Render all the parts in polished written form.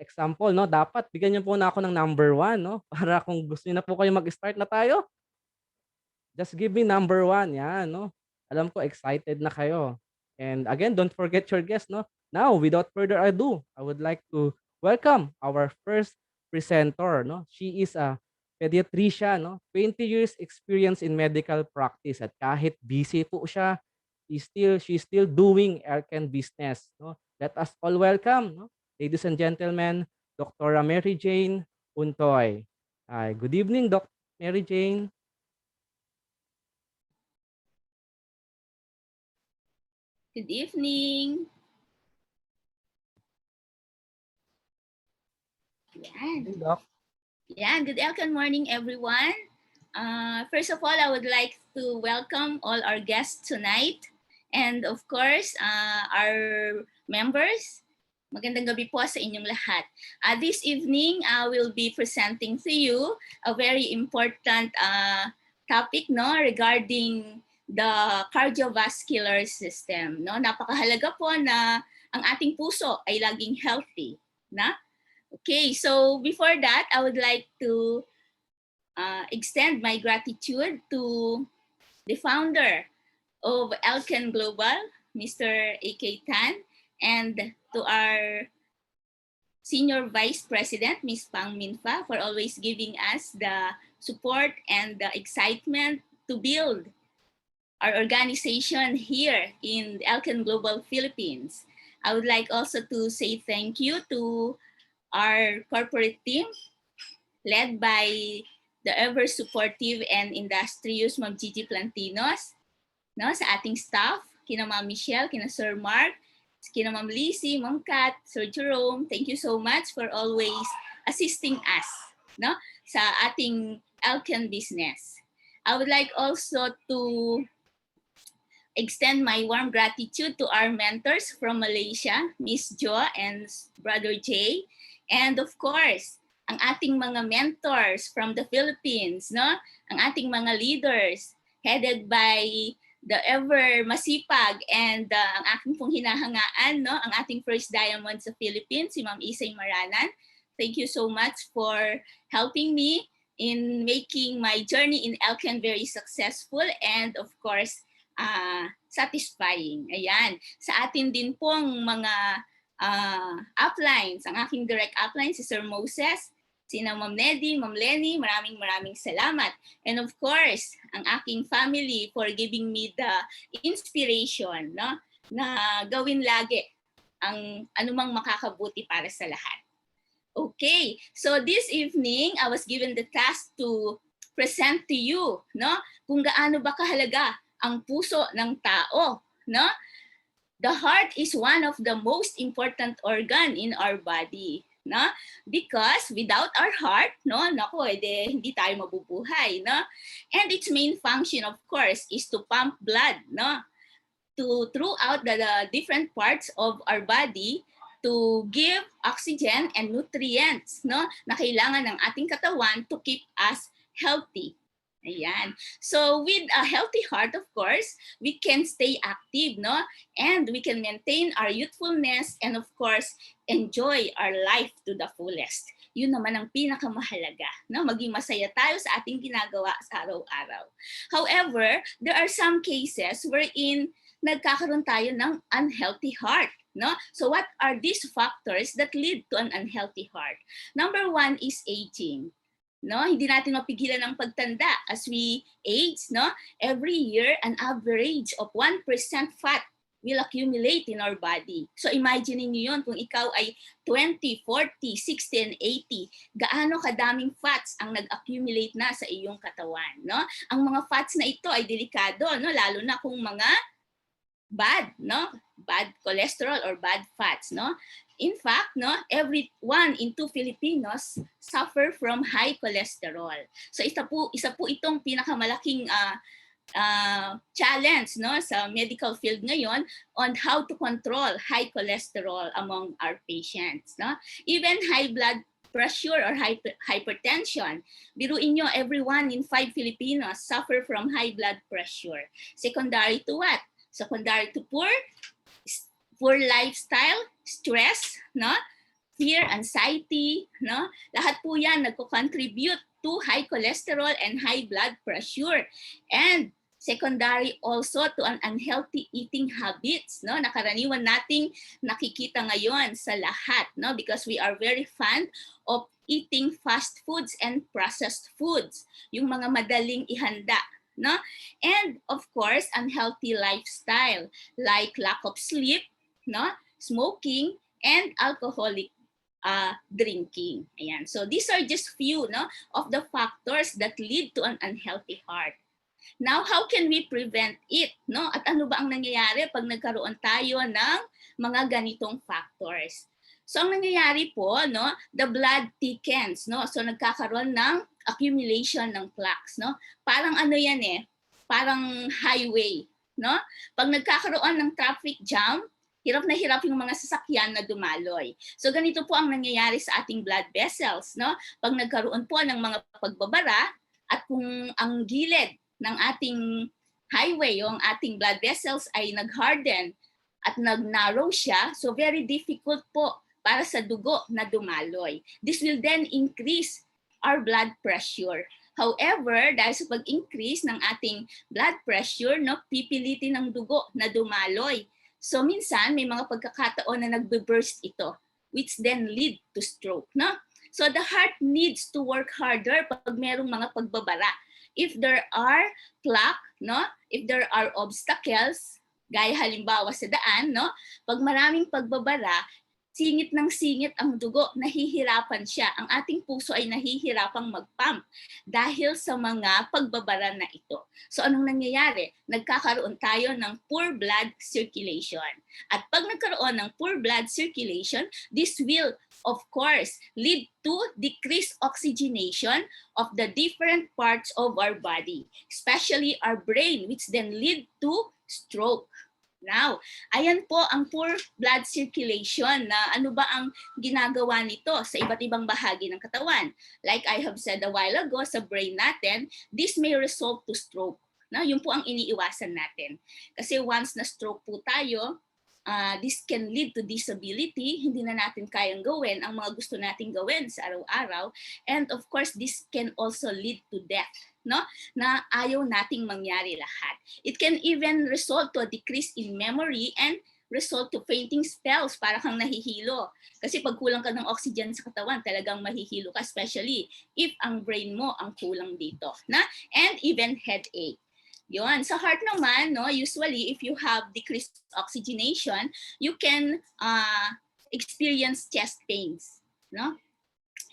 example 'no, dapat bigyan niyo po na ako ng number 1 'no, para kung gusto niyo na po kayo mag-start na tayo, just give me number 1 'yan 'no. Alam ko excited na kayo. And again, don't forget your guest 'no. Now, without further ado, I would like to welcome our first presenter 'no. She is a pediatrician 'no, 20 years experience in medical practice at kahit busy po siya, she's still doing Elken business 'no. Let us all welcome 'no, ladies and gentlemen, Dr. Mary Jane Untoy. Hi, good evening, Doc Mary Jane. Good evening. Yan. Hey, Doc. Yan. Good morning, everyone. First of all, I would like to welcome all our guests tonight. And of course, our members. Magandang gabi po sa inyong lahat. This evening, I will be presenting to you a very important topic regarding the cardiovascular system. Napakahalaga po na ang ating puso ay laging healthy. Okay, so before that, I would like to extend my gratitude to the founder of Elken Global, Mr. A.K. Tan, and to our Senior Vice President, Ms. Pang Minfa, for always giving us the support and the excitement to build our organization here in Elken Global Philippines. I would like also to say thank you to our corporate team led by the ever supportive and industrious Ma'am Gigi Plantinos, sa ating staff, kina Ma'am Michelle, kina Sir Mark, kina Ma'am Lizzie, Ma'am Kat, Sir Jerome. Thank you so much for always assisting us sa ating Elken business. I would like also to extend my warm gratitude to our mentors from Malaysia, Miss Jo and Brother Jay. And of course, ang ating mga mentors from the Philippines, ang ating mga leaders headed by the ever masipag and ang aking pong hinahangaan, ang ating first diamond sa Philippines, si Ma'am Isay Maranan. Thank you so much for helping me in making my journey in Elken very successful and of course, satisfying. Ayan. Sa atin din pong mga uplines, ang aking direct upline si Sir Moses, sina Ma'am Neddy, Ma'am Lenny, maraming salamat. And of course, ang aking family for giving me the inspiration na gawin lagi ang anumang makakabuti para sa lahat. Okay, so this evening, I was given the task to present to you kung gaano ba kahalaga ang puso ng tao. The heart is one of the most important organ in our body. Because without our heart, hindi tayo mabubuhay. And its main function, of course, is to pump blood throughout the different parts of our body to give oxygen and nutrients na kailangan ng ating katawan to keep us healthy. Ayan. So with a healthy heart, of course, we can stay active, and we can maintain our youthfulness and of course, enjoy our life to the fullest. Yun naman ang pinakamahalaga, maging masaya tayo sa ating ginagawa sa araw-araw. However, there are some cases wherein nagkakaroon tayo ng unhealthy heart. So what are these factors that lead to an unhealthy heart? Number 1 is aging. Hindi natin mapigilan ang pagtanda as we age. Every year, an average of 1% fat will accumulate in our body. So imagine niyo yun, kung ikaw ay 20, 40, 60, and 80, gaano kadaming fats ang nag-accumulate na sa iyong katawan. Ang mga fats na ito ay delikado, lalo na kung mga bad cholesterol or bad fats. In fact, every 1 in 2 Filipinos suffer from high cholesterol. So isa po itong pinakamalaking challenge sa medical field ngayon on how to control high cholesterol among our patients. Even high blood pressure or hypertension. Biruin nyo, every 1 in 5 Filipinos suffer from high blood pressure. Secondary to what? Secondary to poor lifestyle, stress, fear, anxiety, no? Lahat po yan nagko-contribute to high cholesterol and high blood pressure. And secondary also to an unhealthy eating habits, no? Nakaraniwan nating nakikita ngayon sa lahat, no? Because we are very fond of eating fast foods and processed foods, yung mga madaling ihanda, no? And of course, unhealthy lifestyle like lack of sleep, no? Smoking, and alcoholic drinking. Ayan. So these are just few, no, of the factors that lead to an unhealthy heart. Now, how can we prevent it? No? At ano ba ang nangyayari pag nagkaroon tayo ng mga ganitong factors? So ang nangyayari po, no, the blood thickens, no? So nagkakaroon ng accumulation ng plaques, no? Parang ano yan parang highway, no? Pag nagkakaroon ng traffic jam, hirap na hirap yung mga sasakyan na dumaloy. So ganito po ang nangyayari sa ating blood vessels, no? Pag nagkaroon po ng mga pagbabara at kung ang gilid ng ating highway o ang ating blood vessels ay nag-harden at nag-narrow siya, so very difficult po para sa dugo na dumaloy. This will then increase our blood pressure. However, dahil sa pag-increase ng ating blood pressure, no, pipilitin ng dugo na dumaloy. So minsan may mga pagkakataon na nagbe-burst ito, which then lead to stroke, no? So the heart needs to work harder pag merong mga pagbabara. If there are plaque, no? If there are obstacles, gaya halimbawa sa daan, no? Pag maraming pagbabara, singit ng singit ang dugo, nahihirapan siya. Ang ating puso ay nahihirapang mag-pump dahil sa mga pagbabara na ito. So anong nangyayari? Nagkakaroon tayo ng poor blood circulation. At pag nagkaroon ng poor blood circulation, this will, of course, lead to decreased oxygenation of the different parts of our body, especially our brain, which then lead to stroke. Now, ayan po ang poor blood circulation na ano ba ang ginagawa nito sa iba't ibang bahagi ng katawan. Like I have said a while ago, sa brain natin, this may result to stroke. No? Yun po ang iniiwasan natin. Kasi once na stroke po tayo, this can lead to disability. Hindi na natin kayang gawin ang mga gusto nating gawin sa araw-araw. And of course, this can also lead to death, no? Na ayaw nating mangyari lahat. It can even result to a decrease in memory and result to fainting spells, para kang nahihilo. Kasi pag kulang ka ng oxygen sa katawan, talagang mahihilo ka, especially if ang brain mo ang kulang dito, na? And even headache. Yun. Sa heart naman, no, usually if you have decreased oxygenation, you can experience chest pains, no?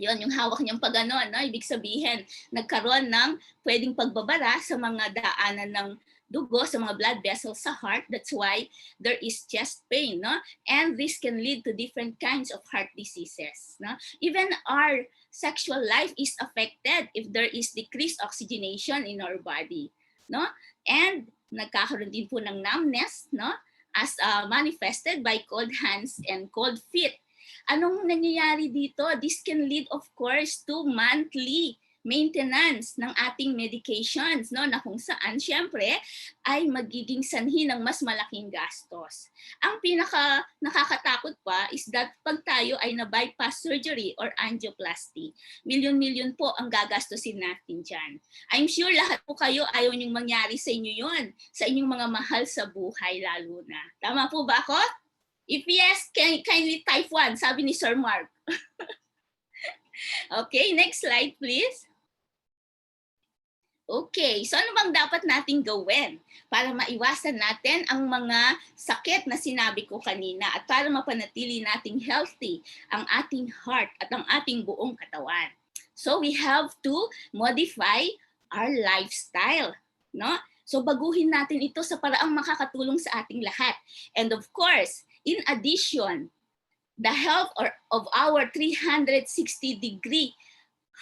Yun, yung hawak niyang pag ano, no? Ibig sabihin, nagkaroon ng pwedeng pagbabara sa mga daanan ng dugo, sa mga blood vessels sa heart. That's why there is chest pain, no? And this can lead to different kinds of heart diseases, no? Even our sexual life is affected if there is decreased oxygenation in our body, no? And nagkakaroon din po ng numbness, no? As manifested by cold hands and cold feet. Anong nangyayari dito? This can lead, of course, to monthly maintenance ng ating medications, no? Na kung saan, syempre, ay magiging sanhi ng mas malaking gastos. Ang pinaka nakakatakot pa is that pag tayo ay na-bypass surgery or angioplasty, milyon-milyon po ang gagastusin natin dyan. I'm sure lahat po kayo ayaw niyong mangyari sa inyo yon, sa inyong mga mahal sa buhay lalo na. Tama po ba ako? If yes, kindly type 1, sabi ni Sir Mark. Okay, next slide please. Okay, so ano bang dapat nating gawin para maiwasan natin ang mga sakit na sinabi ko kanina at para mapanatili nating healthy ang ating heart at ang ating buong katawan? So we have to modify our lifestyle, no? So baguhin natin ito sa paraang makakatulong sa ating lahat. And of course, in addition, the health of our 360-degree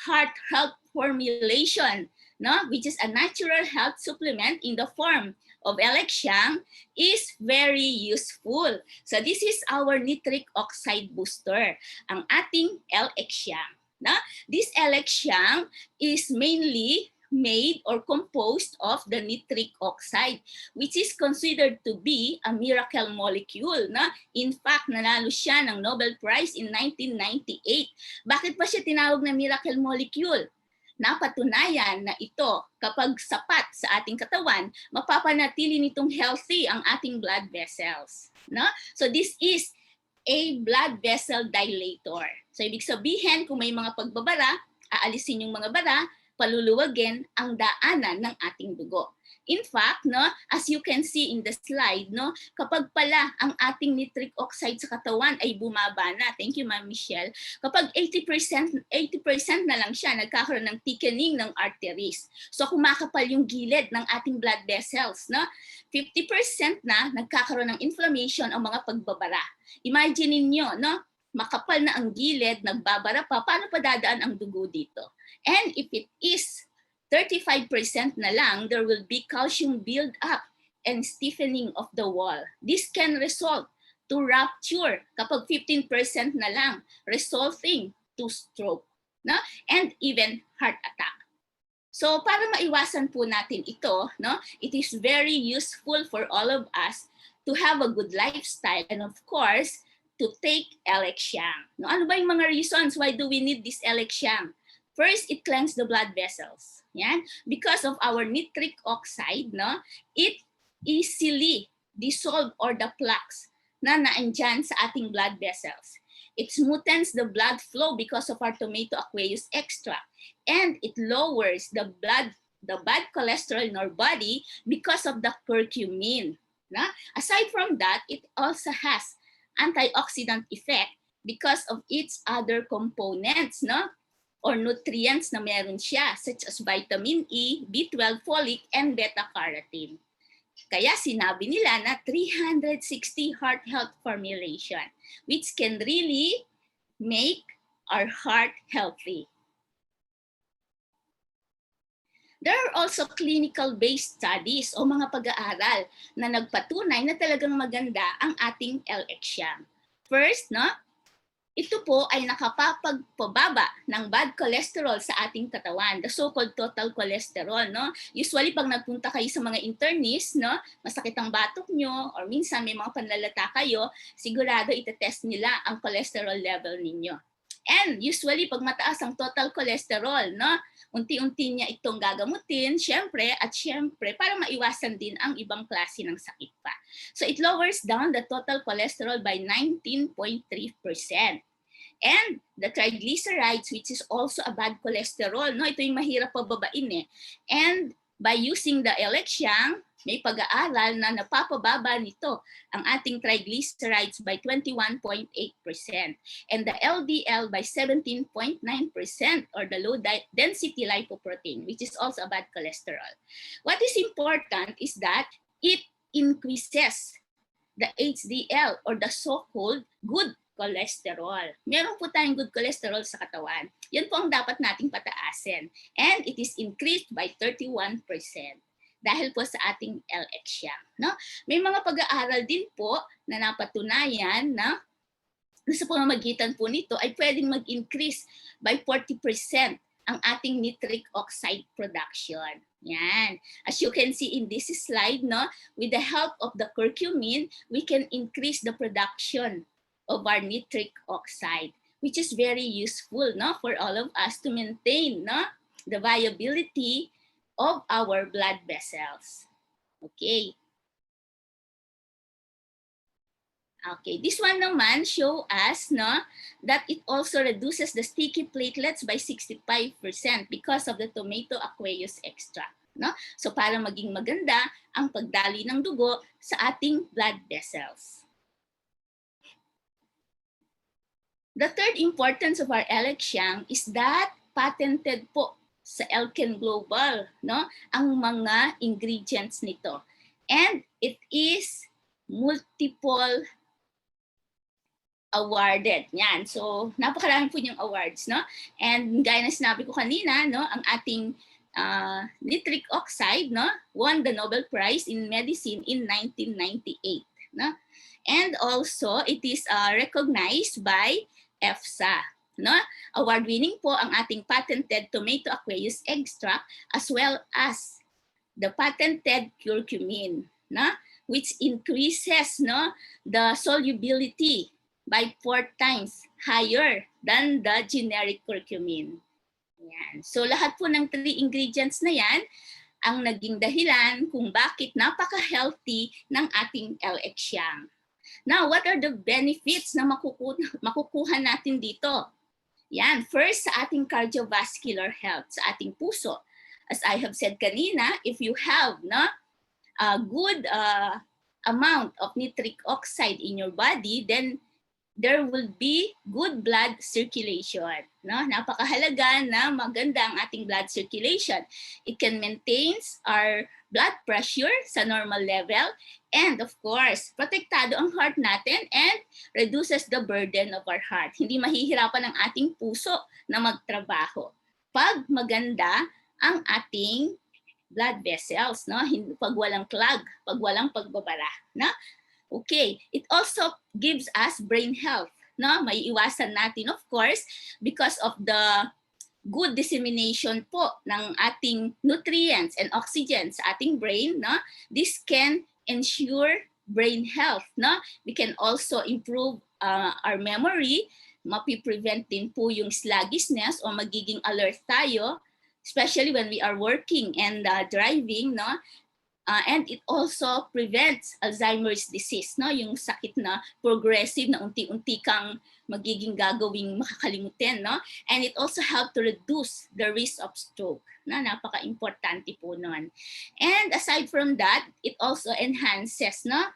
heart health formulation, no, which is a natural health supplement in the form of L-Xiang, is very useful. So this is our nitric oxide booster, ang ating L-Xiang. No? This L-Xiang is mainly made or composed of the nitric oxide, which is considered to be a miracle molecule. Na? In fact, nanalo siya ng Nobel Prize in 1998. Bakit pa siya tinawag na miracle molecule? Napatunayan na ito, kapag sapat sa ating katawan, mapapanatili nitong healthy ang ating blood vessels. No? So this is a blood vessel dilator. So ibig sabihin, kung may mga pagbabara, aalisin yung mga bara, paluluwagin ang daanan ng ating dugo. In fact, no, as you can see in the slide, no, kapag pala ang ating nitric oxide sa katawan ay bumaba na, thank you Ma'am Michelle, kapag 80% na lang siya, nagkakaroon ng thickening ng arteries. So kumakapal yung gilid ng ating blood vessels, no? 50% na nagkakaroon ng inflammation ang mga pagbabara. Imagine niyo, no, makapal na ang gilid, nagbabara pa, paano pa dadaan ang dugo dito? And if it is 35% na lang, there will be calcium build-up and stiffening of the wall. This can result to rupture kapag 15% na lang, resulting to stroke, no? And even heart attack. So para maiwasan po natin ito, no, it is very useful for all of us to have a good lifestyle and of course, to take L-Xiang. No, ano ba yung mga reasons why do we need this L-Xiang? First, it cleanses the blood vessels. Yan. Because of our nitric oxide, no, it easily dissolve or the plaques na naandyan sa ating blood vessels. It smoothens the blood flow because of our tomato aqueous extract. And it lowers the bad cholesterol in our body because of the curcumin. No? Aside from that, it also has antioxidant effect because of its other components, no? Or nutrients na meron siya, such as vitamin E, B12, folic, and beta-carotene. Kaya sinabi nila na 360 heart health formulation, which can really make our heart healthy. There are also clinical-based studies o mga pag-aaral na nagpatunay na talagang maganda ang ating L-Xiang. First, no, ito po ay nakapapagpababa ng bad cholesterol sa ating katawan, the so-called total cholesterol. No? Usually, pag nagpunta kayo sa mga internist, no, masakit ang batok nyo, or minsan may mga panlalata kayo, sigurado itetest nila ang cholesterol level ninyo. And usually, pag mataas ang total cholesterol, no, unti-unti niya itong gagamutin, syempre, para maiwasan din ang ibang klase ng sakit pa. So it lowers down the total cholesterol by 19.3%. And the triglycerides, which is also a bad cholesterol, no, ito yung mahirap pababain eh. And by using the L-Xiang, may pag-aaral na napapababa nito ang ating triglycerides by 21.8% and the LDL by 17.9% or the low density lipoprotein, which is also a bad cholesterol. What is important is that it increases the HDL or the so-called good cholesterol. Meron po tayong good cholesterol sa katawan. Yan po ang dapat nating pataasin. And it is increased by 31%. Dahil po sa ating L-Xiang. No? May mga pag-aaral din po na napatunayan na sa pamamagitan po nito ay pwedeng mag-increase by 40% ang ating nitric oxide production. Yan. As you can see in this slide, no, with the help of the curcumin, we can increase the production of our nitric oxide, which is very useful, no, for all of us to maintain, no, the viability of our blood vessels. Okay. Okay, this one naman show us, no, that it also reduces the sticky platelets by 65% because of the tomato aqueous extract. No? So para maging maganda ang pagdaloy ng dugo sa ating blood vessels. The third importance of our L-Xiang is that patented po sa Elken Global, no, ang mga ingredients nito. And it is multiple awarded. Yan. So, napakarami po yung awards, no? And gaya na sinabi ko kanina, no, ang ating nitric oxide, no, won the Nobel Prize in Medicine in 1998, no? And also, it is recognized by EFSA. no? Award-winning po ang ating patented tomato aqueous extract as well as the patented curcumin, no? Which increases, no, the solubility by 4 times higher than the generic curcumin. Yan. So lahat po ng 3 ingredients na yan ang naging dahilan kung bakit napaka-healthy ng ating LX Yang. Now, what are the benefits na makukuha natin dito? Yan, first sa ating cardiovascular health, sa ating puso. As I have said kanina, if you have a good amount of nitric oxide in your body, then there will be good blood circulation. No? Napakahalaga na maganda ang ating blood circulation. It can maintain our blood pressure sa normal level, and of course, protektado ang heart natin and reduces the burden of our heart. Hindi mahihirapan ang ating puso na magtrabaho pag maganda ang ating blood vessels, no? Pag walang clog, pag walang pagbabara, no? Okay, it also gives us brain health, no? May iwasan natin, of course, because of the good dissemination po ng ating nutrients and oxygen sa ating brain, no? This can ensure brain health, no? We can also improve our memory, mapiprevent din po yung sluggishness o magiging alert tayo, especially when we are working and driving, no? And it also prevents Alzheimer's disease, no? Yung sakit na progressive na unti-unti kang magiging gagawing makakalimutin, no? And it also helps to reduce the risk of stroke. Na napaka-importante po nun. And aside from that, it also enhances, no,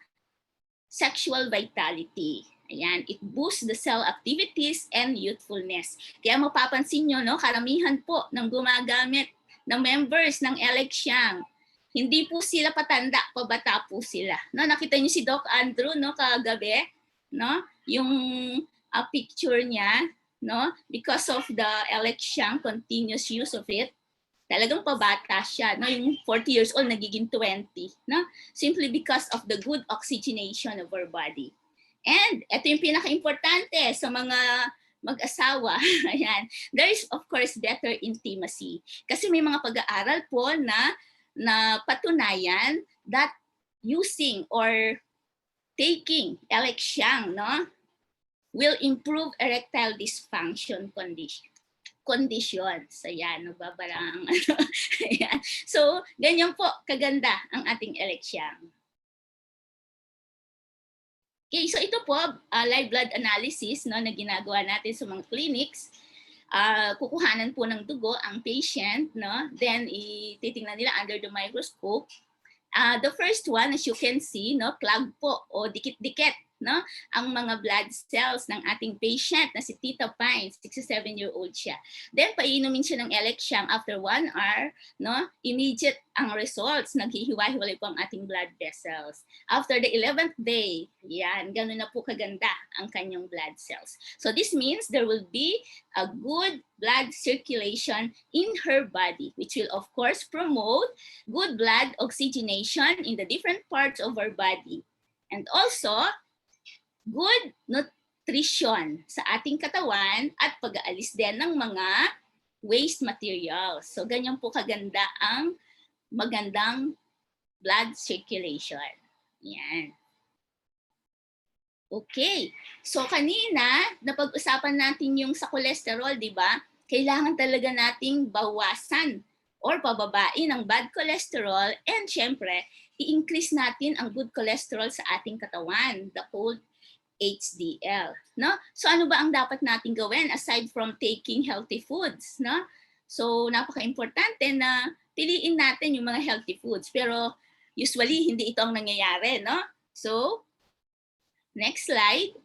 sexual vitality. Ayan, it boosts the cell activities and youthfulness. Kaya mapapansin nyo, no, karamihan po ng gumagamit ng members ng LX Yang, hindi po sila patanda, pabata po sila. No, nakita niyo si Doc Andrew, no, kagabi, no, yung picture niya, no, because of the LX Yang continuous use of it, talagang pabata siya, no, yung 40 years old nagiging 20, no, simply because of the good oxygenation of our body. And ito yung pinaka-importante sa mga mag-asawa. Ayan, there is of course better intimacy. Kasi may mga pag-aaral po na patunayan that using or taking LX Yang, no, will improve erectile dysfunction conditions. Ayan, nababarang. Ayan. So, ganyan po kaganda ang ating LX Yang. Okay, so ito po, live blood analysis, no, na ginagawa natin sa mga clinics. Kukuhanan po ng dugo ang patient, no? Then ititingnan nila under the microscope. The first one, as you can see, no, clog po o dikit-dikit, no, ang mga blood cells ng ating patient na si Tita Pine, 67-year-old siya. Then painumin siya ng LX Yang after 1 hour, no, immediate ang results, naghihiwa-hiwalay po ang ating blood vessels. After the 11th day, yan, ganun na po kaganda ang kanyang blood cells. So this means there will be a good blood circulation in her body, which will of course promote good blood oxygenation in the different parts of our body. And also, good nutrition sa ating katawan at pag-aalis din ng mga waste materials. So ganyan po kaganda ang magandang blood circulation. Yan. Okay. So kanina, napag-usapan natin yung sa cholesterol, di ba? Kailangan talaga nating bawasan or pababain ang bad cholesterol and syempre, i-increase natin ang good cholesterol sa ating katawan, the whole HDL, no? So ano ba ang dapat nating gawin aside from taking healthy foods, no? So napaka-importante na piliin natin yung mga healthy foods, pero usually hindi ito ang nangyayari, no? So next slide.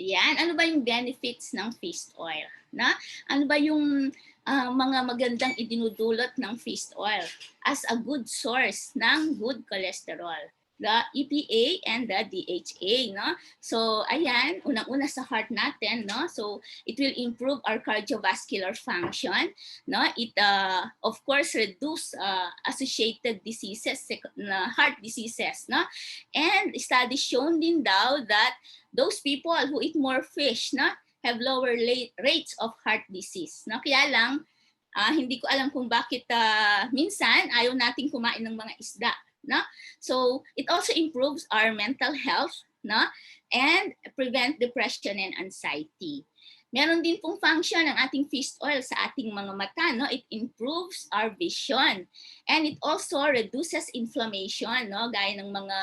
Yan, ano ba yung benefits ng fish oil, na? Ano ba yung mga magandang idinudulot ng fish oil as a good source ng good cholesterol? the EPA and the DHA, no? So, ayan, unang-una sa heart natin, no? So, it will improve our cardiovascular function, no? It, of course, reduce associated diseases, heart diseases, no? And studies shown din daw that those people who eat more fish, no? Have lower rates of heart disease, no? Kaya lang, hindi ko alam kung bakit minsan ayaw nating kumain ng mga isda, no? So it also improves our mental health, no? And prevent depression and anxiety. Meron din pong function ng ating fish oil sa ating mga mata, no? It improves our vision and it also reduces inflammation, no? Gaya ng mga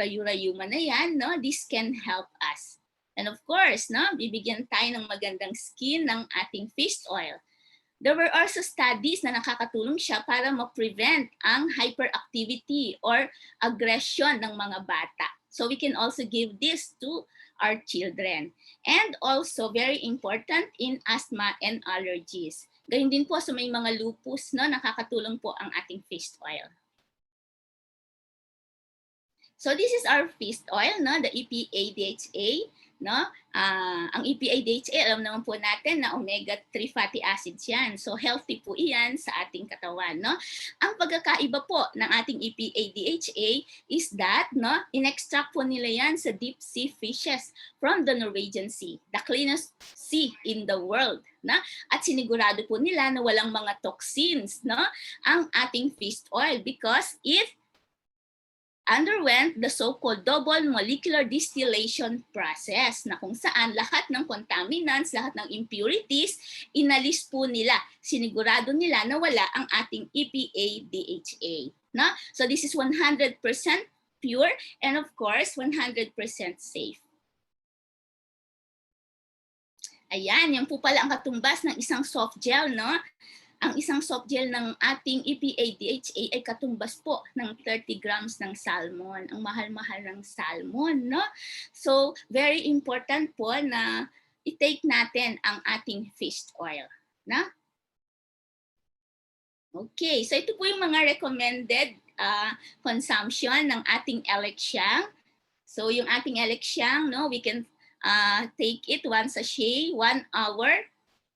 rayu-rayuma na yan, no? This can help us. And of course, no? Bibigyan tayo ng magandang skin ng ating fish oil. There were also studies na nakakatulong siya para ma-prevent ang hyperactivity or aggression ng mga bata. So we can also give this to our children. And also, very important in asthma and allergies. Gayun din po sa may mga lupus, no, nakakatulong po ang ating fish oil. So this is our fish oil, no, the EPA-DHA. No? Ang EPA-DHA, alam naman po natin na omega-3 fatty acids yan. So healthy po iyan sa ating katawan. No? Ang pagkakaiba po ng ating EPA-DHA is that, no, in-extract po nila yan sa deep sea fishes from the Norwegian Sea, the cleanest sea in the world. Na? At sinigurado po nila na walang mga toxins, no, ang ating fish oil because it underwent the so-called double molecular distillation process na kung saan lahat ng contaminants, lahat ng impurities, inalis po nila. Sinigurado nila na wala ang ating EPA-DHA. No? So this is 100% pure and of course 100% safe. Ayan, yan po pala ang katumbas ng isang soft gel, no? Ang isang soft gel ng ating EPA-DHA ay katumbas po ng 30 grams ng salmon. Ang mahal-mahal ng salmon, no? So, very important po na i-take natin ang ating fish oil, no? Okay, so ito po yung mga recommended consumption ng ating Elecxiang. So, yung ating Elecxiang, no, we can take it one sachet, 1 hour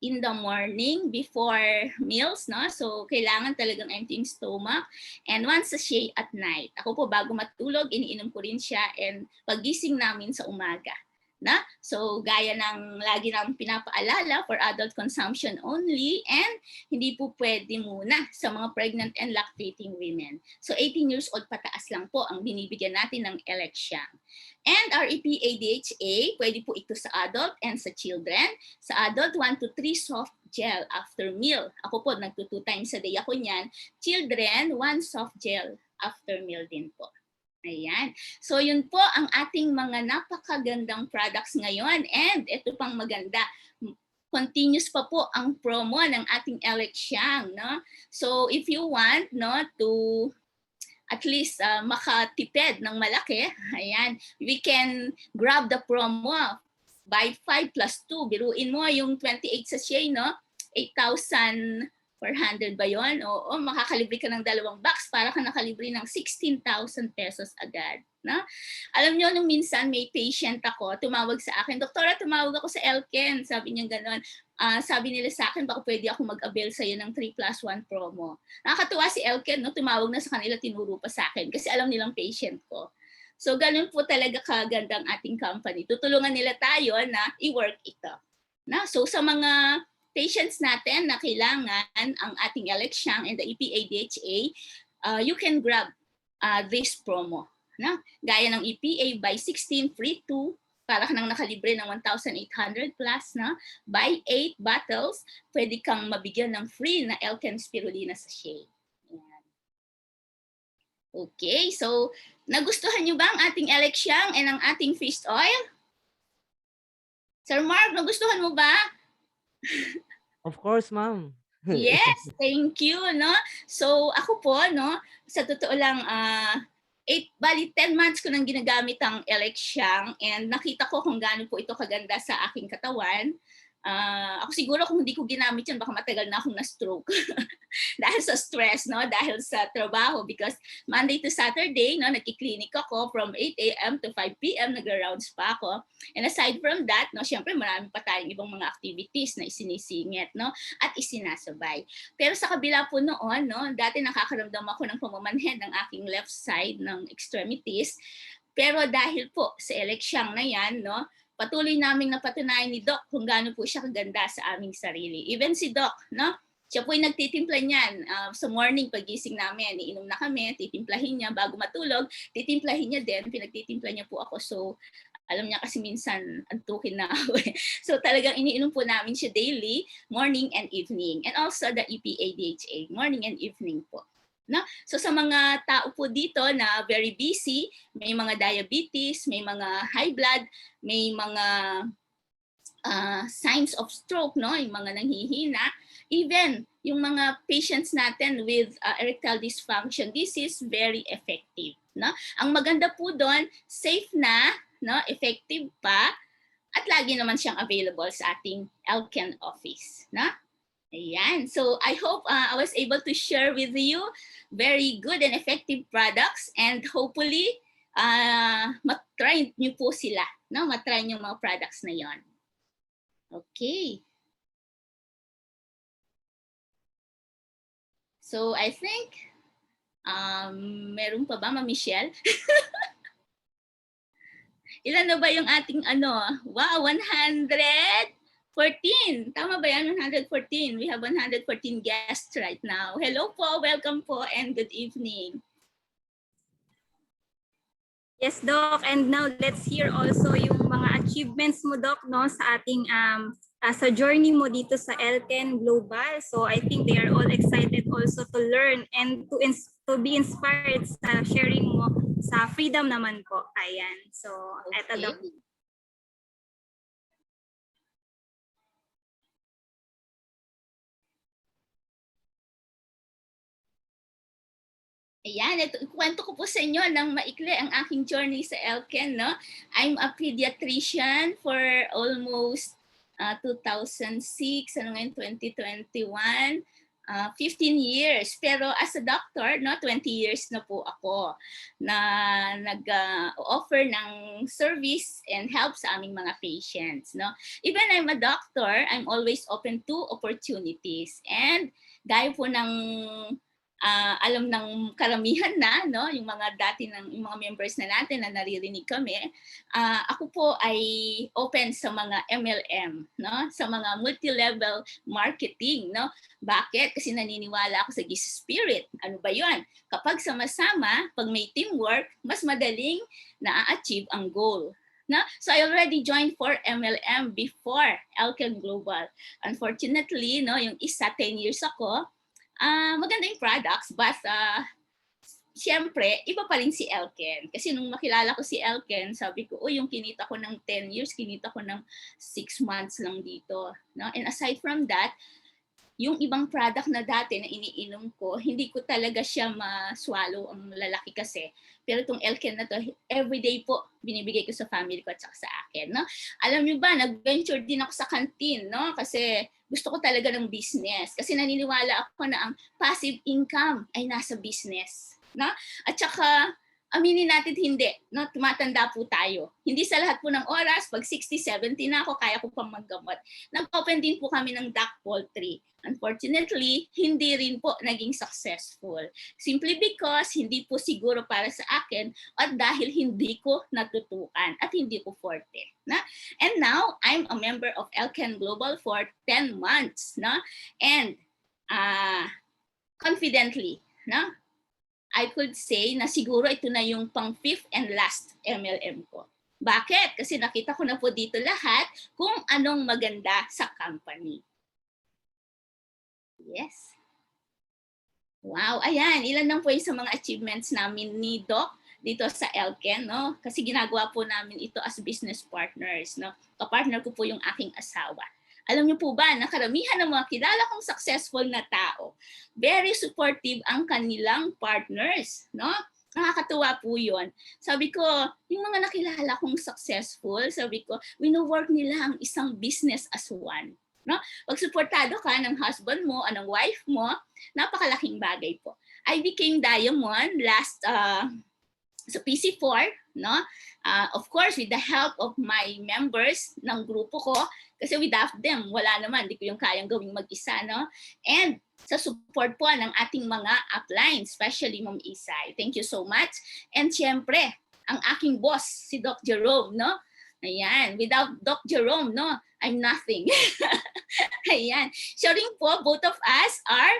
in the morning before meals, no? So, kailangan talagang empty yung stomach. And one sachet at night. Ako po, bago matulog, iniinom ko rin siya and pagising namin sa umaga. Na? So, gaya ng lagi namin pinapaalala for adult consumption only and hindi po pwede muna sa mga pregnant and lactating women. So, 18 years old pataas lang po ang binibigyan natin ng Elecxiang. And our EPA-DHA, pwede po ito sa adult and sa children. Sa adult, 1 to 3 soft gel after meal. Ako po, nagto 2 times a day ako niyan. Children, 1 soft gel after meal din po. Ayan. So yun po ang ating mga napakagandang products ngayon. And ito pang maganda, continuous pa po ang promo ng ating Elecxiang, no? So if you want, no, to at least makatipid ng malaki, ayan, we can grab the promo. Buy 5 plus 2. Biruin mo yung 28 sachet, no? 8,400 ba yun? Oo, makakalibre ka ng 2 box para ka nakalibre ng 16,000 pesos agad. No? Alam nyo, nung minsan may patient ako, tumawag sa akin, Doktora, tumawag ako sa Elken. Sabi niya gano'n. Sabi nila sa akin, baka pwede ako mag-avail sa'yo ng 3 plus 1 promo. Nakakatuwa si Elken, no? Tumawag na sa kanila, tinuro pa sa akin kasi alam nilang patient ko. So, ganun po talaga kaganda ang ating company. Tutulungan nila tayo na i-work ito. Na? So, sa mga patients natin na kailangan ang ating Elecxiang and the EPA-DHA, you can grab this promo. Na? Gaya ng EPA, buy 16, free 2, para ka nang nakalibre ng 1,800 plus. Na? Buy 8 bottles, pwede kang mabigyan ng free na Elken Spirulina sachet. Ayan. Okay, so nagustuhan nyo ba ang ating Elecxiang and ang ating fish oil? Sir Mark, nagustuhan mo ba? Of course, ma'am. Yes, thank you, no? So, ako po, no, sa totoo lang, 10 months ko nang ginagamit ang Elecxiang and nakita ko kung gaano po ito kaganda sa aking katawan. Ako siguro kung hindi ko ginamit yun, baka matagal na akong na-stroke. Dahil sa stress, no? Dahil sa trabaho. Because Monday to Saturday, no, nagki-clinic ako from 8 a.m. to 5 p.m. Nagra-rounds pa ako. And aside from that, no, syempre marami pa tayong ibang mga activities na isinisingit, no? At isinasabay. Pero sa kabila po noon, no, dati nakakaramdam ako ng pamamanhid ng aking left side ng extremities. Pero dahil po sa eleksyang na yan, no, patuloy naming napatunayan ni Doc kung gaano po siya kaganda sa aming sarili. Even si Doc, no? Siya po yung nagtitimpla niyan. Sa morning, pagising namin, iinom na kami, titimplahin niya. Bago matulog, titimplahin niya din. Pinagtitimpla niya po ako. So, alam niya kasi minsan, antukin na ako. So, talagang iniinom po namin siya daily, morning and evening. And also the EPA-DHA, morning and evening po. No? So sa mga tao po dito na very busy, may mga diabetes, may mga high blood, may mga signs of stroke, no? Yung mga nanghihina, even yung mga patients natin with erectile dysfunction, this is very effective. No? Ang maganda po doon, safe na, no? Effective pa, at lagi naman siyang available sa ating Elken office. No? Ayan. So I hope I was able to share with you very good and effective products, and hopefully matry nyo po sila, no? Matry nyo mga products na yon. Okay. So I think meron pa ba, Ma'am Michelle? Ilan na ba yung ating wow, 114. Tama ba yan? 114. We have 114 guests right now. Hello po, welcome po, and good evening. Yes, Doc. And now let's hear also yung mga achievements mo, Doc, no, sa ating sa journey mo dito sa Elken Global. So I think they are all excited also to learn and to be inspired sa sharing mo sa Freedom naman po. Ayan. So, Okay. eto, Doc. Ayan, kwento ko po sa inyo ng maikli ang aking journey sa Elken. No? I'm a pediatrician for almost 2006, 2021, 15 years. Pero as a doctor, no, 20 years na po ako na nag-offer ng service and help sa aming mga patients. No? Even I'm a doctor, I'm always open to opportunities. And dahil po ng alam ng karamihan na, no, yung mga yung mga members na natin na naririnig kami, ako po ay open sa mga MLM, no, sa mga multi-level marketing, no. Bakit? Kasi naniniwala ako sa GIS spirit. Ano ba 'yon? Kapag sama-sama, pag may teamwork, mas madaling na-achieve ang goal. No? So I already joined 4 MLM before Elken Global. Unfortunately, no, yung isa 10 years ako, maganda yung products, but siyempre, iba pa rin si Elken. Kasi nung makilala ko si Elken, sabi ko, yung kinita ko ng 10 years, kinita ko ng 6 months lang dito. No? And aside from that, yung ibang product na dati na iniinom ko, hindi ko talaga siya ma-swallow, ang lalaki kasi. Pero itong Elken na to, everyday po, binibigay ko sa family ko at saka sa akin. No? Alam niyo ba, nag-venture din ako sa canteen, no? Kasi gusto ko talaga ng business. Kasi naniniwala ako na ang passive income ay nasa business. No? At saka, aminin natin hindi, no? Tumatanda po tayo. Hindi sa lahat po ng oras, pag 60, 70 na ako, kaya ko pang maggamot. Nag-open din po kami ng duck poultry. Unfortunately, hindi rin po naging successful. Simply because hindi po siguro para sa akin at dahil hindi ko natutukan at hindi ko forte. Na? And now, I'm a member of Elken Global for 10 months. Na? And confidently, na? I could say na siguro ito na yung pang 5th and last MLM ko. Bakit? Kasi nakita ko na po dito lahat kung anong maganda sa company. Yes. Wow, ayan, ilan lang po yung sa mga achievements namin ni Doc dito sa Elken, no? Kasi ginagawa po namin ito as business partners, no? Kapartner ko po yung aking asawa. Alam niyo po ba na karamihan ng mga kilala kong successful na tao, very supportive ang kanilang partners, no? Nakakatuwa po yun. Sabi ko, yung mga nakilala kong successful, sabi ko, wino-work nila ang isang business as one. No? Pag suportado ka ng husband mo, ng wife mo, napakalaking bagay po. I became diamond last sa PC4, no? Of course, with the help of my members ng grupo ko, kasi without them, wala naman, di ko yung kayang gawing mag-isa, no? And sa support po ng ating mga upline, especially Ma'am Isay. Thank you so much. And syempre, ang aking boss, si Doc Jerome, no? Ayan, without Doc Jerome, no, I'm nothing. Ayan. Siya rin po, both of us are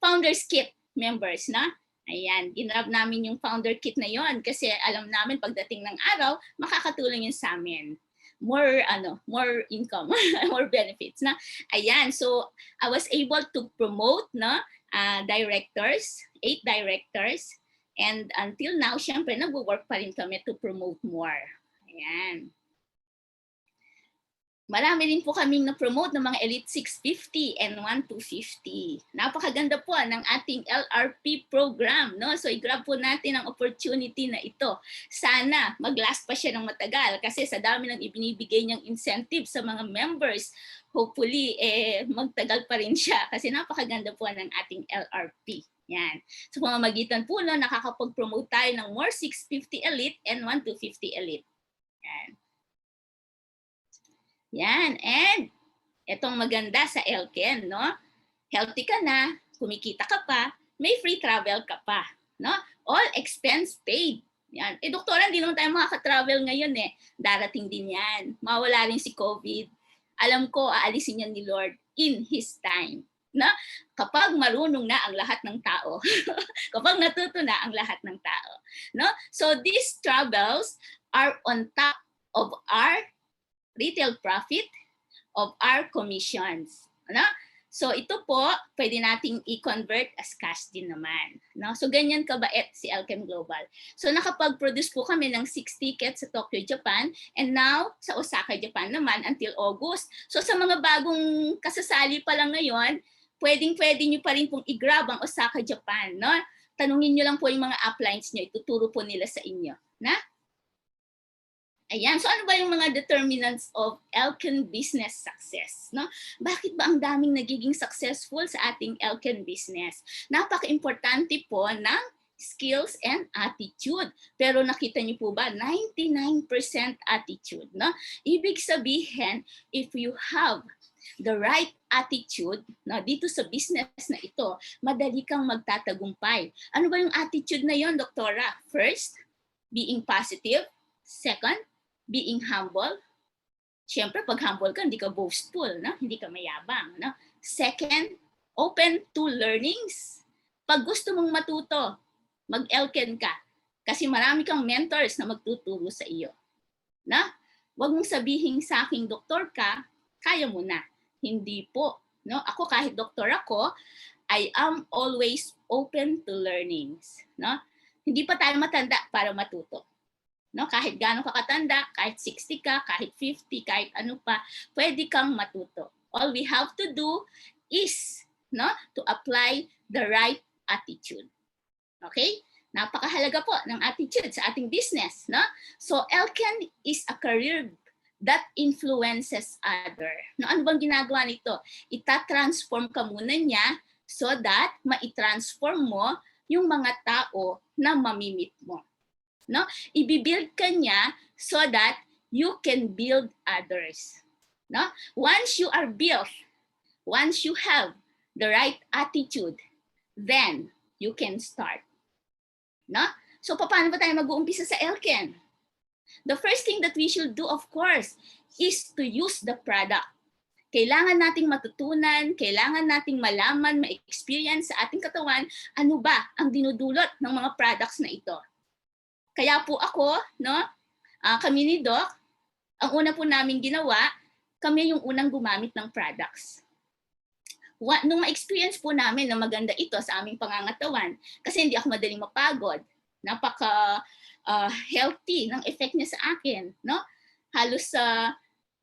Founders Kit members, na? Ayan, ginrab namin yung founder kit na yon kasi alam namin pagdating ng araw, makakatulong yun sa amin. More income, more benefits, na. Ayan, so I was able to promote, no, directors, 8 directors, and until now, syempre nagwo-work pa rin kami to promote more. Ayan. Marami rin po kaming na-promote ng mga Elite 650 and 1250. Napakaganda po ng ating LRP program, no? So i-grab po natin ang opportunity na ito. Sana mag-last pa siya ng matagal kasi sa dami ng ibinibigay niyang incentive sa mga members, hopefully magtagal pa rin siya kasi napakaganda po ng ating LRP. Yan. So pamamagitan po no, nakakapag-promote tayo ng more 650 Elite and 1250 Elite. Yan. Yan, and itong maganda sa Elken, no? Healthy ka na, kumikita ka pa, may free travel ka pa, no? All expense paid. Yan. Doktora, hindi naman tayo makaka-travel ngayon eh. Darating din yan. Mawala rin si COVID. Alam ko, aalisin yan ni Lord in His time. No? Kapag marunong na ang lahat ng tao. Kapag natuto na ang lahat ng tao. No? So these travels are on top of our retail profit of our commissions. No? So ito po, pwede nating i-convert as cash din naman. No? So ganyan kabait si Elken Global. So nakapag-produce po kami ng 6 tickets sa Tokyo, Japan, and now sa Osaka, Japan naman until August. So sa mga bagong kasasali pa lang ngayon, pwede nyo pa rin pong i-grab ang Osaka, Japan. No? Tanungin nyo lang po yung mga uplines nyo, ituturo po nila sa inyo. Na? Ayan, so ano ba yung mga determinants of Elken business success? No? Bakit ba ang daming nagiging successful sa ating Elken business? Napaka-importante po ng skills and attitude. Pero nakita niyo po ba, 99% attitude. No? Ibig sabihin, if you have the right attitude, no, dito sa business na ito, madali kang magtatagumpay. Ano ba yung attitude na yon, Doktora? First, being positive. Second, being humble. Siyempre, pag humble ka, hindi ka boastful, no? Hindi ka mayabang. No? Second, open to learnings. Pag gusto mong matuto, mag-Elken ka. Kasi marami kang mentors na magtuturo sa iyo. Na? Huwag mong sabihin sa aking doktor ka, kaya mo na. Hindi po. No? Ako, kahit doktor ako, I am always open to learnings. No? Hindi pa tayo matanda para matuto. No, kahit gaano ka katanda, kahit 60 ka, kahit 50, kahit ano pa, pwede kang matuto. All we have to do is, no, to apply the right attitude. Okay? Napakahalaga po ng attitude sa ating business, no? So Elken is a career that influences other. No, ano bang ginagawa nito? Ita-transform ka muna niya so that mai-transform mo yung mga tao na mamimit mo. No? I-build ka niya so that you can build others. No? Once you are built, once you have the right attitude, then you can start. No? So paano ba tayo mag-uumpisa sa Elken? The first thing that we should do, of course, is to use the product. Kailangan nating matutunan, kailangan nating malaman, ma-experience sa ating katawan, ano ba ang dinudulot ng mga products na ito. Kaya po ako, no, kami ni Doc, ang una po namin ginawa, kami yung unang gumamit ng products. Nung ma-experience po namin na maganda ito sa aming pangangatawan, kasi hindi ako madaling mapagod, napaka-healthy ng effect niya sa akin. No? Halos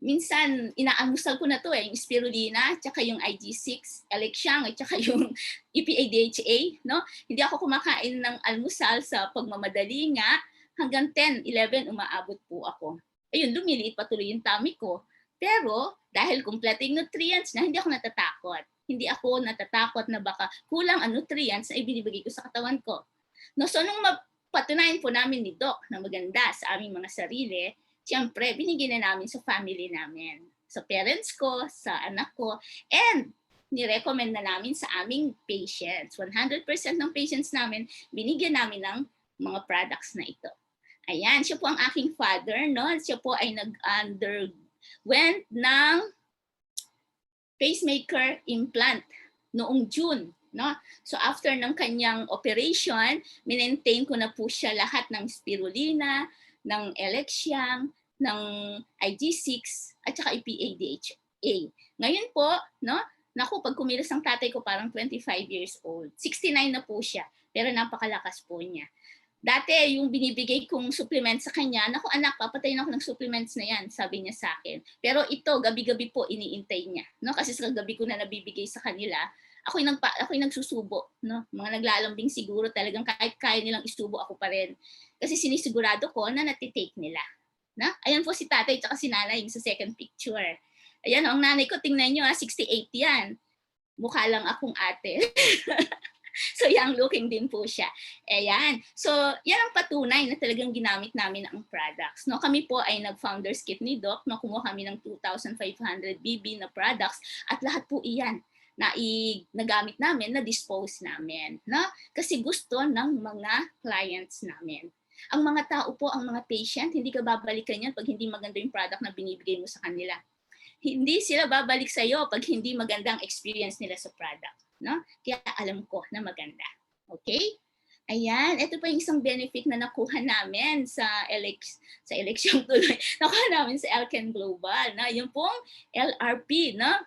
minsan inaamusal ko na to yung spirulina, tsaka yung IG6, Alexiang, at tsaka yung EPA-DHA, no? Hindi ako kumakain ng almusal sa pagmamadali nga, hanggang 10, 11 umaabot po ako. Ayun, lumiliit patuloy yung tummy ko. Pero dahil kumpleto yung nutrients na, hindi ako natatakot. Hindi ako natatakot na baka kulang ang nutrients na ibinibigay ko sa katawan ko. No, so nung mapatunayan po namin ni Doc na maganda sa aming mga sarili, siyempre, binigyan na namin sa family namin, sa parents ko, sa anak ko, and nirecommend na namin sa aming patients. 100% ng patients namin, binigyan namin ng mga products na ito. Ayan, siya po ang aking father, no? Siya po ay nag-underwent ng pacemaker implant noong June, no? So after ng kanyang operation, minentain ko na po siya lahat ng spirulina, ng Alexiang, ng IG6, at saka EPA-DHA. Ngayon po, no, naku, pag kumilos ang tatay ko parang 25 years old. 69 na po siya, pero napakalakas po niya. Dati, yung binibigay kong supplement sa kanya, naku anak, papatayin ako ng supplements na yan, sabi niya sa akin. Pero ito, gabi-gabi po, iniintay niya. No? Kasi sa gabi ko na nabibigay sa kanila, ako'y nagsusubo. No? Mga naglalambing siguro talagang kahit kaya nilang isubo, ako pa rin. Kasi sinisigurado ko na natitake nila. Na? Ayan po si tatay at si nanay sa second picture. Ayan, ang nanay ko, tingnan nyo, 68 yan. Mukha lang akong ate. So young looking din po siya. Ayan. So yan ang patunay na talagang ginamit namin ang products. No, kami po ay nag-founders kit ni Doc, no, kumuha kami ng 2,500 BB na products at lahat po iyan na nagamit namin, na dispose namin, no? Kasi gusto ng mga clients namin. Ang mga tao po, ang mga patient, hindi ka babalikan yan pag hindi maganda yung product na binibigay mo sa kanila. Hindi sila babalik sa iyo pag hindi magandang experience nila sa product. No? Kaya alam ko na maganda. Okay? Ayan, ito pa yung isang benefit na nakuha namin sa election tuloy. Nakuha namin sa Elken Global. No? Yung pong LRP, no?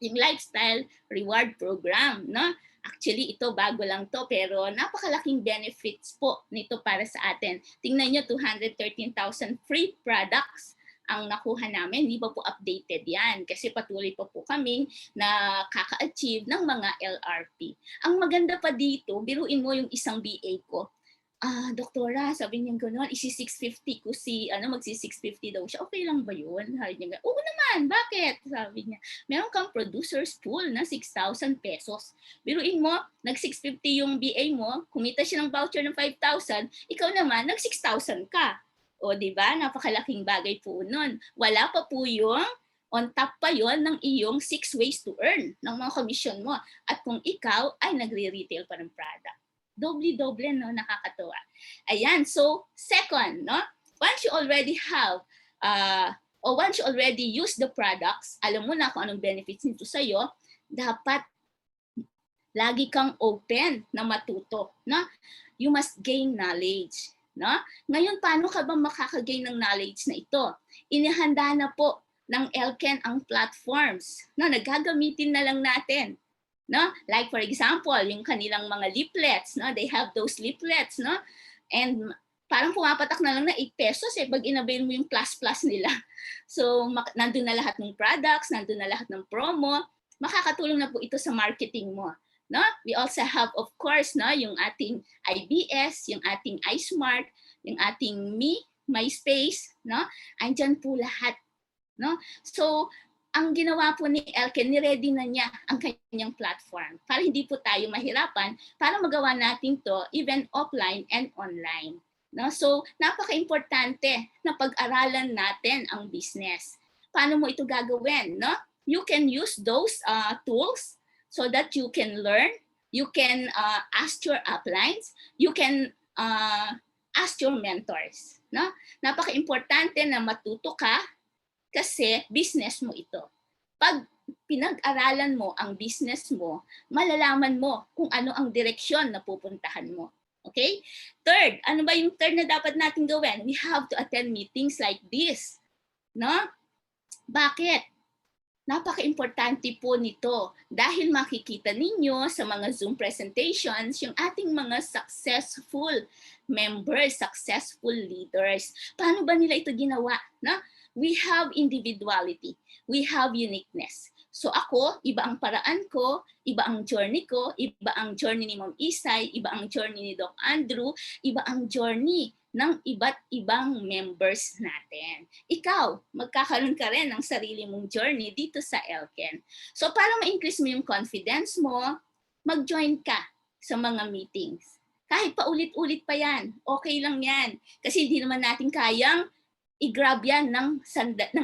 Yung Lifestyle Reward Program. No? Actually, ito bago lang to, pero napakalaking benefits po nito para sa atin. Tingnan nyo, 213,000 free products ang nakuha namin. Hindi pa po updated yan kasi patuloy pa po kaming nakaka-achieve ng mga LRP. Ang maganda pa dito, biruin mo yung isang BA ko. Doktora, sabi niya gano'n, isi-650 ko magsi-650 daw siya. Okay lang ba yun? Sabi niya, oo naman, bakit? Sabi niya, meron kang producer's pool na 6,000 pesos. Biruin mo, nag-650 yung BA mo, kumita siya ng voucher ng 5,000, ikaw naman, nag-6,000 ka. O, di ba? Napakalaking bagay po nun. Wala pa po yung on top pa yon ng iyong 6 ways to earn ng mga commission mo. At kung ikaw ay nagre-retail pa ng product. Doble-doble, no? Nakakatuwa. Ayan. So, second, no? Once you already have, once you already use the products, alam mo na kung anong benefits nito sa'yo, dapat lagi kang open na matuto, no? You must gain knowledge. No? Ngayon, paano ka ba makakagain ng knowledge na ito? Inihanda na po ng Elken ang platforms. No? Nagagamitin na lang natin. No? Like for example, yung kanilang mga leaflets. No? They have those leaflets. No? And parang pumapatak na lang na 8 pesos pag in-avail mo yung plus nila. So, nandun na lahat ng products, nandun na lahat ng promo. Makakatulong na po ito sa marketing mo. No? We also have, of course, no, yung ating IBS, yung ating iSmart, yung ating MySpace, no? Andyan po lahat. No? So, ang ginawa po ni Elken, ni-ready na niya ang kanyang platform para hindi po tayo mahirapan para magawa natin to even offline and online. No? So, napaka-importante na pag-aralan natin ang business. Paano mo ito gagawin? No? You can use those tools so that you can learn, you can ask your uplines, you can ask your mentors. No? Napaka-importante na matuto ka kasi business mo ito. Pag pinag-aralan mo ang business mo, malalaman mo kung ano ang direksyon na pupuntahan mo. Okay? Third, ano ba yung third na dapat natin gawin? We have to attend meetings like this. No? Bakit? Napaka-importante po nito dahil makikita ninyo sa mga Zoom presentations yung ating mga successful members, successful leaders. Paano ba nila ito ginawa? No? we have individuality, we have uniqueness. So ako, iba ang paraan ko, iba ang journey ko, iba ang journey ni Ma'am Isay, iba ang journey ni Doc Andrew, iba ang journey ng iba't ibang members natin. Ikaw, magkakaroon ka rin ng sarili mong journey dito sa Elken. So para ma-increase mo yung confidence mo, mag-join ka sa mga meetings. Kahit paulit-ulit pa yan, okay lang yan. Kasi hindi naman natin kayang i-grab yan ng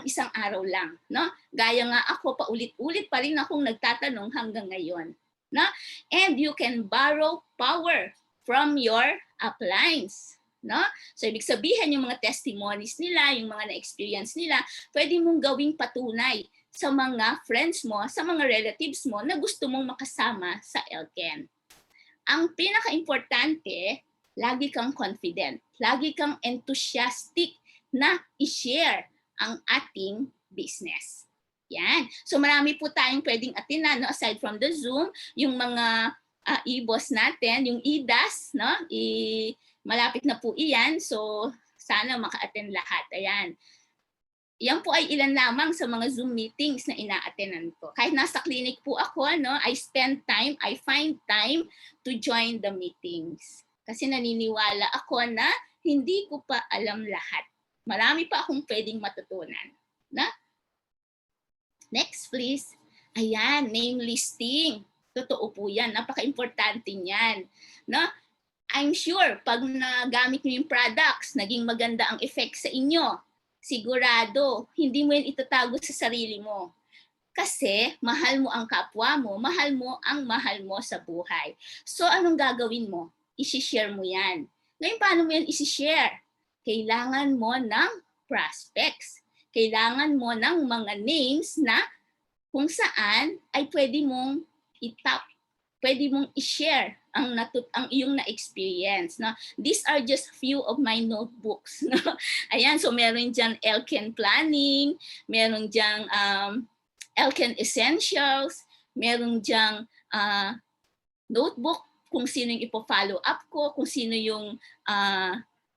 isang araw lang. No? Gaya nga ako, paulit-ulit pa rin akong nagtatanong hanggang ngayon. No? And you can borrow power from your uplines. No? So ibig sabihin yung mga testimonies nila, yung mga na-experience nila, pwede mong gawing patunay sa mga friends mo, sa mga relatives mo na gusto mong makasama sa Elken. Ang pinaka-importante, lagi kang confident, lagi kang enthusiastic na i-share ang ating business. Yan. So marami po tayong pwedeng atinan, no? Aside from the Zoom, yung mga e-boss natin, yung EDAS, no? Malapit na po iyan. So sana maka-attend lahat. Ayan. Yan po ay ilan lamang sa mga Zoom meetings na ina-attendan ko. Kahit nasa clinic po ako, no? I find time to join the meetings. Kasi naniniwala ako na hindi ko pa alam lahat. Marami pa akong pwedeng matutunan. Na? Next, please. Ayan, name listing. Totoo po yan. Napaka-importante niyan. No? I'm sure, pag nagamit niyo yung products, naging maganda ang effect sa inyo, sigurado, hindi mo yan itatago sa sarili mo. Kasi mahal mo ang kapwa mo, mahal mo ang mahal mo sa buhay. So anong gagawin mo? I-share mo yan. Ngayon, paano mo yan i-share? Kailangan mo ng prospects. Kailangan mo ng mga names na kung saan ay pwede mong i-tap, pwede mong i-share ang iyong na-experience. No? These are just few of my notebooks. No? Ayan, so meron dyan Elken Planning, meron dyan Elken Essentials, meron dyan notebook kung sino yung ipo-follow up ko, kung sino yung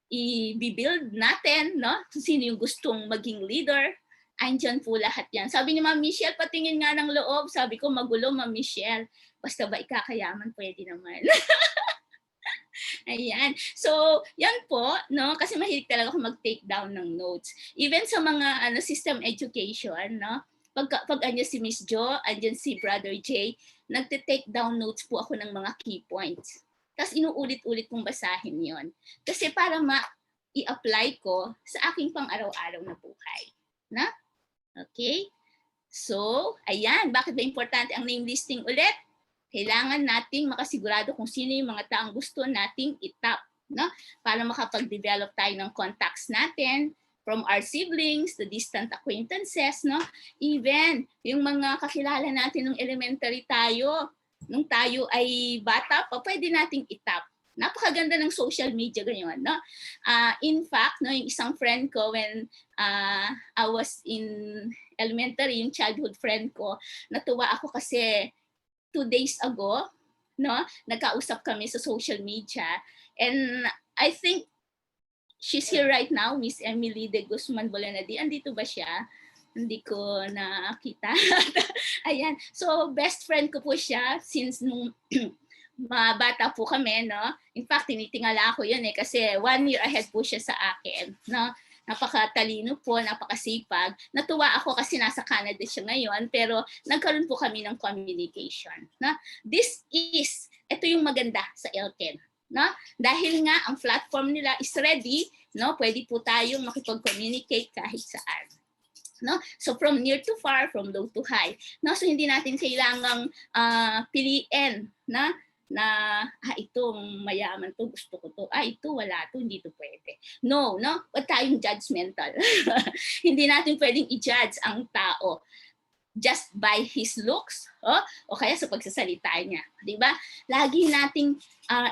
i-build natin, no? Kung sino yung gustong maging leader, andyan po lahat yan. Sabi ni Ma'am Michelle, patingin nga ng loob. Sabi ko, magulo, Ma'am Michelle. Basta ba ikakayaman, pwede naman. Ayan. So, yan po, no? Kasi mahilig talaga ako mag-take down ng notes. Even sa mga system education, no? Pag andyan si Miss Jo, andyan si Brother Jay, nagte-take down notes po ako ng mga key points. Tapos inuulit-ulit kong basahin yon. Kasi para i-apply ko sa aking pang-araw-araw na buhay. Na? Okay? So, ayan. Bakit ba importante ang name listing ulit? Kailangan nating makasigurado kung sino yung mga taong gusto nating itap. No? Para makapag-develop tayo ng contacts natin from our siblings to distant acquaintances. No? Even yung mga kakilala natin nung elementary tayo, nung tayo ay bata pa, pwede nating itap. Napakaganda ng social media ganyan, no? In fact, no, yung isang friend ko when I was in elementary, yung childhood friend ko, natuwa ako kasi 2 days ago, no, nagkausap kami sa social media, and I think she's here right now, Miss Emily de Guzman Bolanadi. Andito ba siya? Hindi ko nakita. Ayan. So, best friend ko po siya since nung bata po kami, no? In fact, tinitingala ako yun kasi 1 year ahead po siya sa akin, no? Napakatalino po, napakasipag. Natuwa ako kasi nasa Canada siya ngayon, pero nagkaroon po kami ng communication, no? Ito yung maganda sa Elken, no? Dahil nga ang platform nila is ready, no? Pwede po tayong makipag-communicate kahit saan. No? So from near to far, from low to high. No? So hindi natin kailangang piliin na itong mayaman to, gusto ko to. Ito wala to, hindi to pwede. No, wag tayong judgmental. Hindi natin pwedeng i-judge ang tao just by his looks, o kaya sa pagsasalita niya, 'di ba? Lagi nating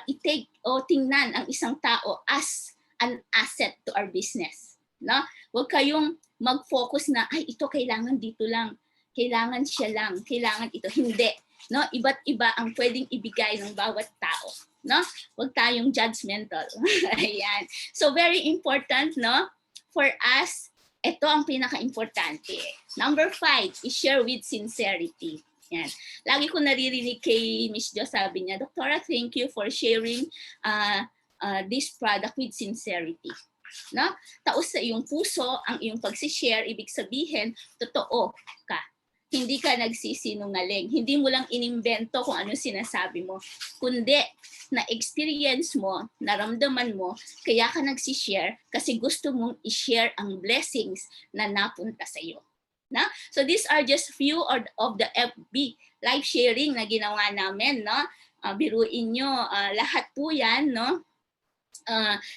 i-take o tingnan ang isang tao as an asset to our business, no? Huwag kayong mag-focus na ito kailangan dito lang, kailangan siya lang, kailangan ito. Hindi, no? Iba't iba ang pwedeng ibigay ng bawat tao, no? Huwag tayong judgmental. Ayan. So very important, no, for us ito ang pinaka-importante. Number 5 is share with sincerity. Yan. Lagi ko naririnig kay Miss Jo, sabi niya, Doktora, thank you for sharing this product with sincerity. No? Taos sa iyong puso, ang iyong pagsishare, ibig sabihin, totoo ka. Hindi ka nagsisinungaling. Hindi mo lang inimbento kung ano sinasabi mo, kundi na-experience mo, naramdaman mo, kaya ka nagsishare kasi gusto mong i-share ang blessings na napunta sa iyo. Na? So these are just few of the FB live sharing na ginawa namin. No? Biruin nyo, lahat po yan, no?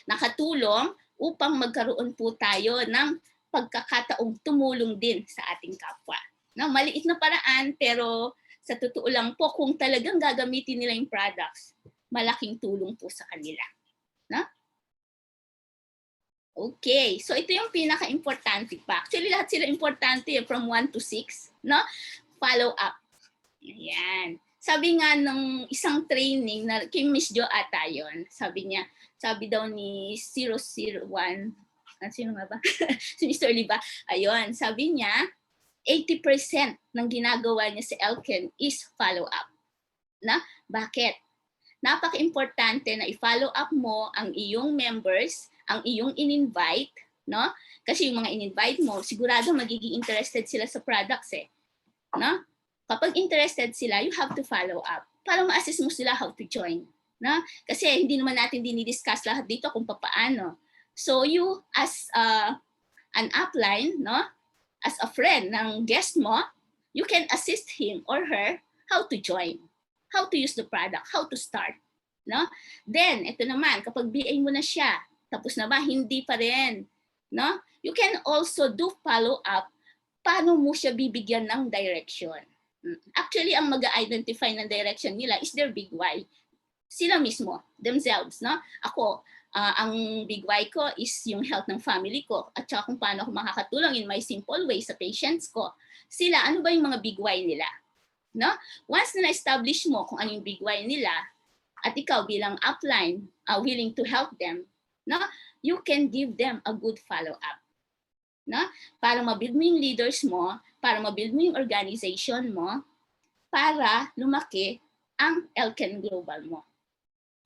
Nakatulong upang magkaroon po tayo ng pagkakataong tumulong din sa ating kapwa. No, maliit na paraan, pero sa totoo lang po, kung talagang gagamitin nila yung products, malaking tulong po sa kanila. No? Okay, so ito yung pinaka-importante pa. Actually, lahat sila importante from 1 to 6. No? Follow up. Ayan. Sabi nga ng isang training, na kay Miss Jo ata yun, sabi daw ni 001, sino nga ba? Si Mr. Oliva, ayun, sabi niya, 80% ng ginagawa niya sa Elken is follow-up. Na? Bakit? Napaka-importante na i-follow up mo ang iyong members, ang iyong in-invite, no? Kasi yung mga in-invite mo, sigurado magiging interested sila sa products eh. No? Kapag interested sila, you have to follow up para ma-assist mo sila how to join. No? Kasi hindi naman natin dinidiscuss lahat dito kung paano. So you as an upline, no? As a friend ng guest mo, you can assist him or her how to join, how to use the product, how to start. No? Then, ito naman, kapag BA mo na siya, tapos na ba, hindi pa rin. No? You can also do follow-up, paano mo siya bibigyan ng direction. Actually, ang mag-identify ng direction nila is their big why. Sila mismo, themselves. No? Ako, ang big why ko is yung health ng family ko at saka kung paano ako makakatulong in my simple way sa patients ko. Sila, ano ba yung mga big why nila? No? Once na na-establish mo kung ano yung big why nila at ikaw bilang upline willing to help them, no? You can give them a good follow-up. No? Para mabuild mo yung leaders mo, para mabuild mo yung organization mo, para lumaki ang Elken Global mo.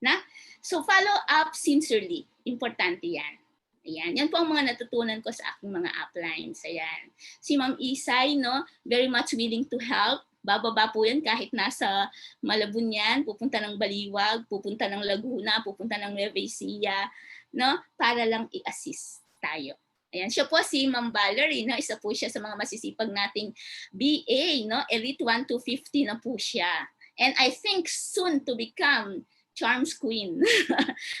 Na? So follow up sincerely. Importante yan. Ayan. Yan po ang mga natutunan ko sa aking mga uplines. Ayan. Si Ma'am Isay, no, very much willing to help. Bababa po yan kahit nasa Malabon yan, pupunta ng Baliwag, pupunta ng Laguna, pupunta ng Nueva Ecija, no, para lang i-assist tayo. Ayan, siya po si Ma'am Valerie, no, isa po siya sa mga masisipag nating BA, no, Elite 1 to 50 na po siya. And I think soon to become Charms Queen.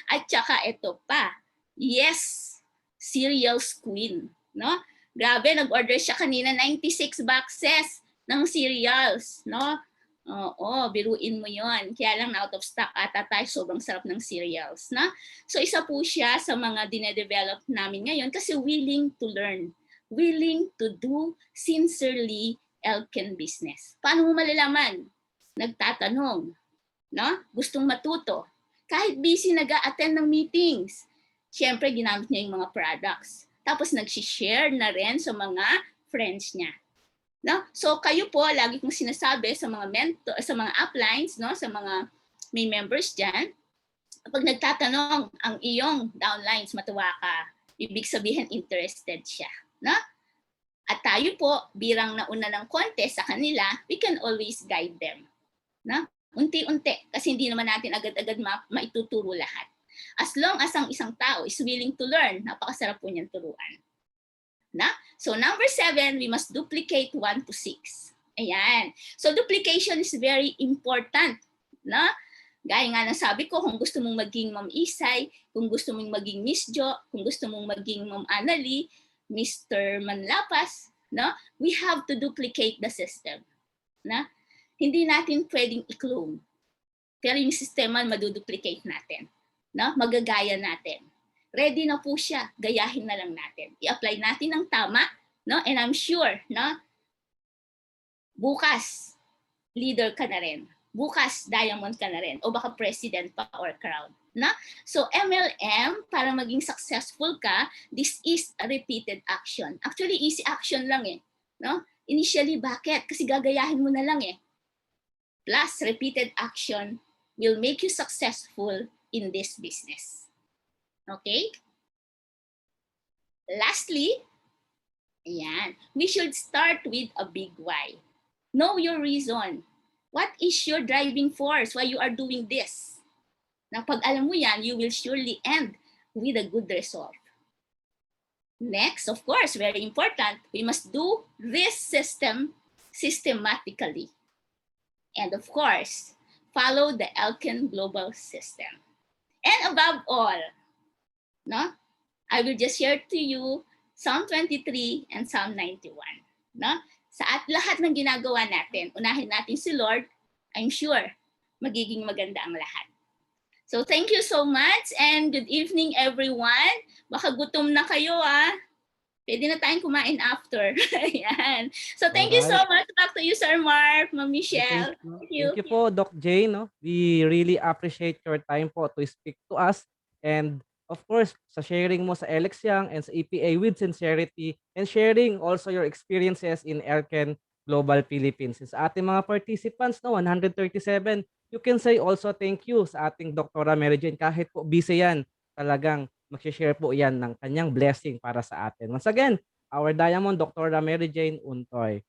At saka ito pa, yes, Cereals Queen. No? Grabe, nag-order siya kanina 96 boxes ng cereals. No? Oo, biruin mo yon. Kaya lang out of stock ata tayo, sobrang sarap ng cereals. Na? So isa po siya sa mga dinedevelop namin ngayon kasi willing to learn. Willing to do sincerely Elken business. Paano mo malalaman? Nagtatanong. No? Gustong matuto. Kahit busy nag-a-attend ng meetings, siyempre ginamit niya yung mga products. Tapos nag-share na rin sa mga friends niya. No? So kayo po, lagi kong sinasabi sa mga mentor, sa mga uplines, no, sa mga may members diyan, kapag nagtatanong ang iyong downlines, matuwa ka, ibig sabihin interested siya, no? At tayo po, birang nauna ng konti sa kanila, we can always guide them. No? Unti-unti, kasi hindi naman natin agad-agad maituturo lahat. As long as ang isang tao is willing to learn, napakasarap po niyang turuan. Na? So number 7, we must duplicate 1 to 6. Ayan. So duplication is very important. Na? Gaya nga ng sabi ko, kung gusto mong maging Ma'am Isay, kung gusto mong maging Miss Jo, kung gusto mong maging Ma'am Annalie, Mr. Manlapas, no? We have to duplicate the system. Na? Hindi natin pwedeng i-clone. Pero yung sistema maduduplicate natin. No? Magagaya natin. Ready na po siya. Gayahin na lang natin. I-apply natin ng tama. No? And I'm sure, no? Bukas, leader ka na rin. Bukas, diamond ka na rin. O baka president pa or crown. Na? So MLM, para maging successful ka, this is a repeated action. Actually, easy action lang eh. No? Initially, bakit? Kasi gagayahin mo na lang eh. Plus, repeated action will make you successful in this business. Okay? Lastly, ayan, we should start with a big why. Know your reason. What is your driving force why you are doing this? Na pag alam mo yan, you will surely end with a good result. Next, of course, very important, we must do this system systematically. And of course, follow the Elkin Global System. And above all, no, I will just share to you Psalm 23 and Psalm 91. No? Sa at lahat ng ginagawa natin, unahin natin si Lord, I'm sure magiging maganda ang lahat. So thank you so much and good evening everyone. Baka gutom na kayo Pwede na tayong kumain after. Ayan. So thank you so much. Back to you, Sir Mark, Ma'am Michelle. Thank you po, Doc Jane. No? We really appreciate your time po to speak to us. And of course, sa sharing mo sa Alex Young and sa EPA with sincerity and sharing also your experiences in Elken Global Philippines. Sa ating mga participants, no, 137, you can say also thank you sa ating Dr. Mary Jane. Kahit po busy yan, talagang mag-share po yan ng kanyang blessing para sa atin. Once again, our Diamond, Dr. Mary Jane Untoy.